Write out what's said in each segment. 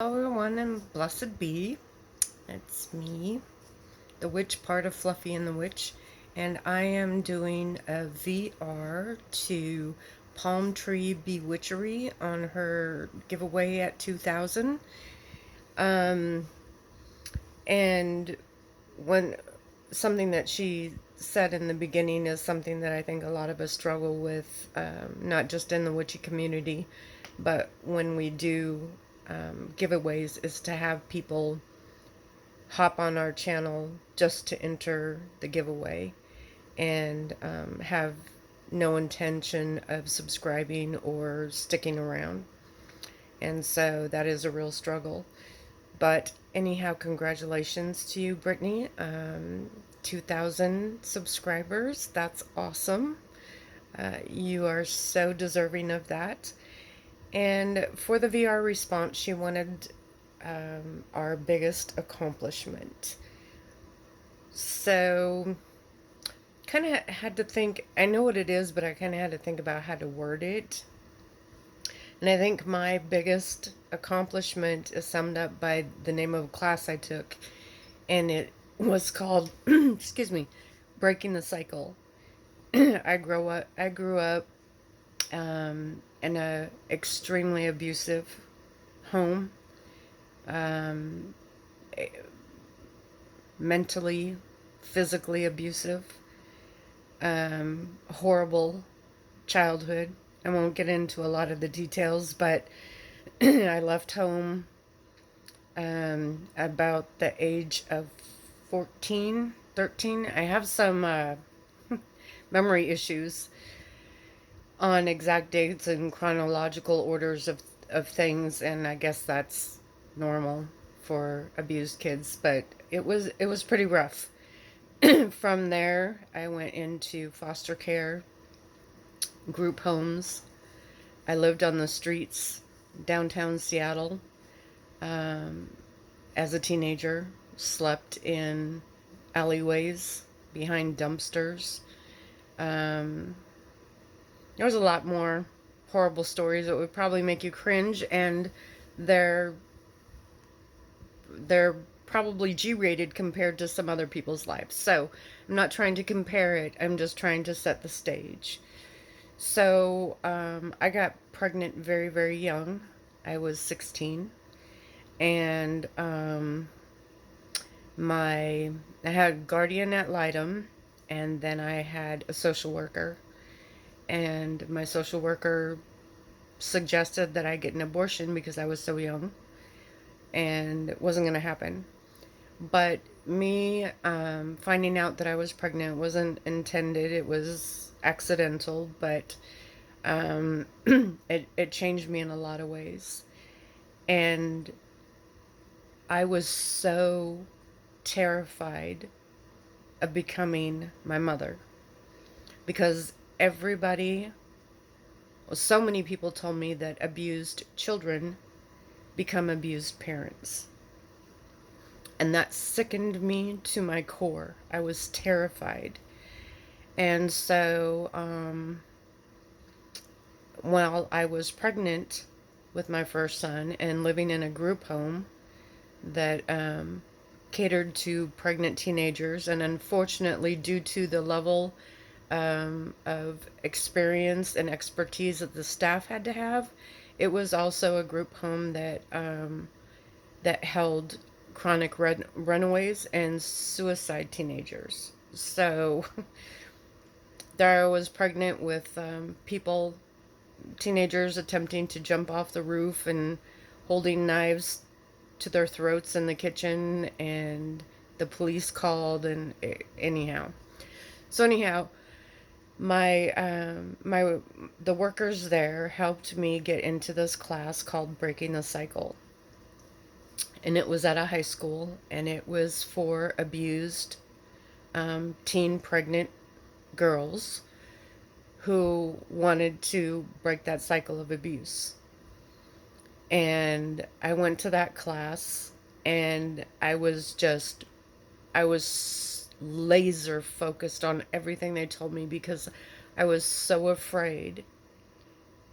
Hello everyone and blessed be. It's me, the witch part of Fluffy and the Witch, and I am doing a VR to Palm Tree Bewitchery on her giveaway at 2000. Um, and when something that she said in the beginning is something that I think a lot of us struggle with, not just in the witchy community, but when we do giveaways, is to have people hop on our channel just to enter the giveaway and have no intention of subscribing or sticking around. And so that is a real struggle. But anyhow, congratulations to you, Brittany. 2,000 subscribers. That's awesome. You are so deserving of that. And for the VR response, she wanted our biggest accomplishment. So, kind of had to think, I know what it is, but I kind of had to think about how to word it. And I think my biggest accomplishment is summed up by the name of a class I took, and it was called, excuse me, Breaking the Cycle. I grew up in a extremely abusive home, um, mentally, physically abusive, horrible childhood. I won't get into a lot of the details, but I left home about the age of 14, 13. I have some memory issues on exact dates and chronological orders of things, and I guess that's normal for abused kids, but it was pretty rough. From there, I went into foster care, group homes. I lived on the streets downtown Seattle as a teenager, slept in alleyways behind dumpsters. Um, there was a lot more horrible stories that would probably make you cringe, and they're they're probably G-rated compared to some other people's lives. So I'm not trying to compare it. I'm just trying to set the stage. So I got pregnant very, very young. I was 16, and I had guardian ad litem, and then I had a social worker, and my social worker suggested that I get an abortion because I was so young, and it wasn't going to happen. But me finding out that I was pregnant wasn't intended. It was accidental, but it changed me in a lot of ways. And I was so terrified of becoming my mother because everybody, well, so many people told me that abused children become abused parents. And that sickened me to my core. I was terrified. And so, while I was pregnant with my first son and living in a group home that catered to pregnant teenagers, and unfortunately, due to the level of experience and expertise that the staff had to have, it was also a group home that held chronic runaways and suicide teenagers. So there I was pregnant with people, teenagers attempting to jump off the roof and holding knives to their throats in the kitchen, and the police called, and anyhow. So anyhow, my the workers there helped me get into this class called Breaking the Cycle. And it was at a high school, and it was for abused teen pregnant girls who wanted to break that cycle of abuse. And I went to that class, and I was laser focused on everything they told me because I was so afraid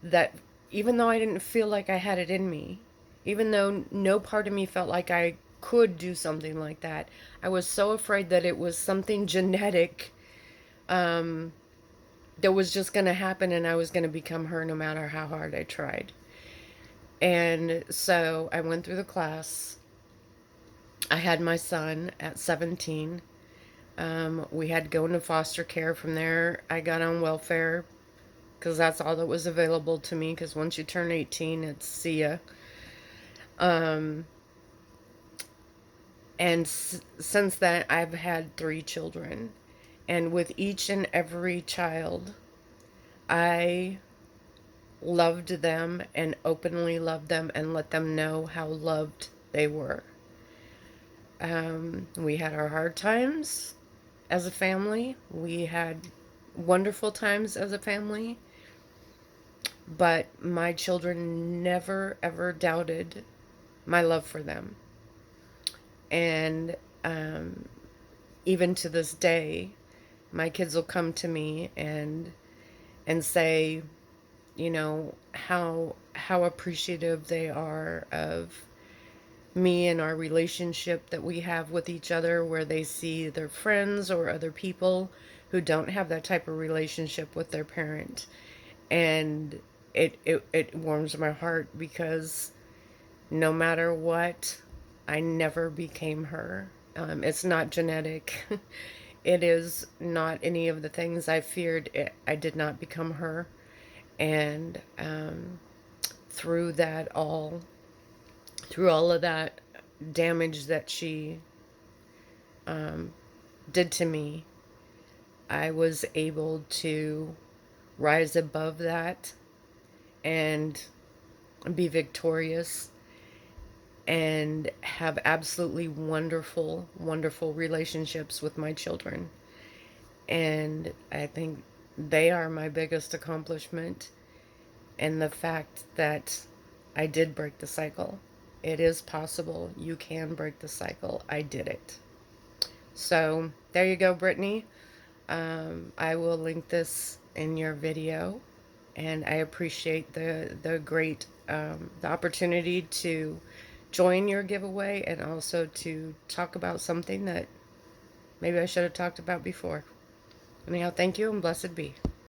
that even though I didn't feel like I had it in me, even though no part of me felt like I could do something like that. I was so afraid that it was something genetic that was just going to happen and I was going to become her no matter how hard I tried. And so I went through the class. I had my son at 17. We had to go into foster care. From there, I got on welfare because that's all that was available to me. Because once you turn 18, it's see ya. And since then, I've had 3 children. And with each and every child, I loved them and openly loved them and let them know how loved they were. We had our hard times as a family. We had wonderful times as a family. But my children never, ever doubted my love for them. And even to this day, my kids will come to me and say, you know, how appreciative they are of me and our relationship that we have with each other, where they see their friends or other people who don't have that type of relationship with their parent. And it warms my heart because no matter what, I never became her. It's not genetic. It is not any of the things I feared. I did not become her. And through that all, through all of that damage that she did to me, I was able to rise above that and be victorious and have absolutely wonderful, wonderful relationships with my children. And I think they are my biggest accomplishment, and the fact that I did break the cycle. It is possible. You can break the cycle. I did it. So there you go, Brittany. I will link this in your video, and I appreciate the great the opportunity to join your giveaway and also to talk about something that maybe I should have talked about before. Anyhow, thank you and blessed be.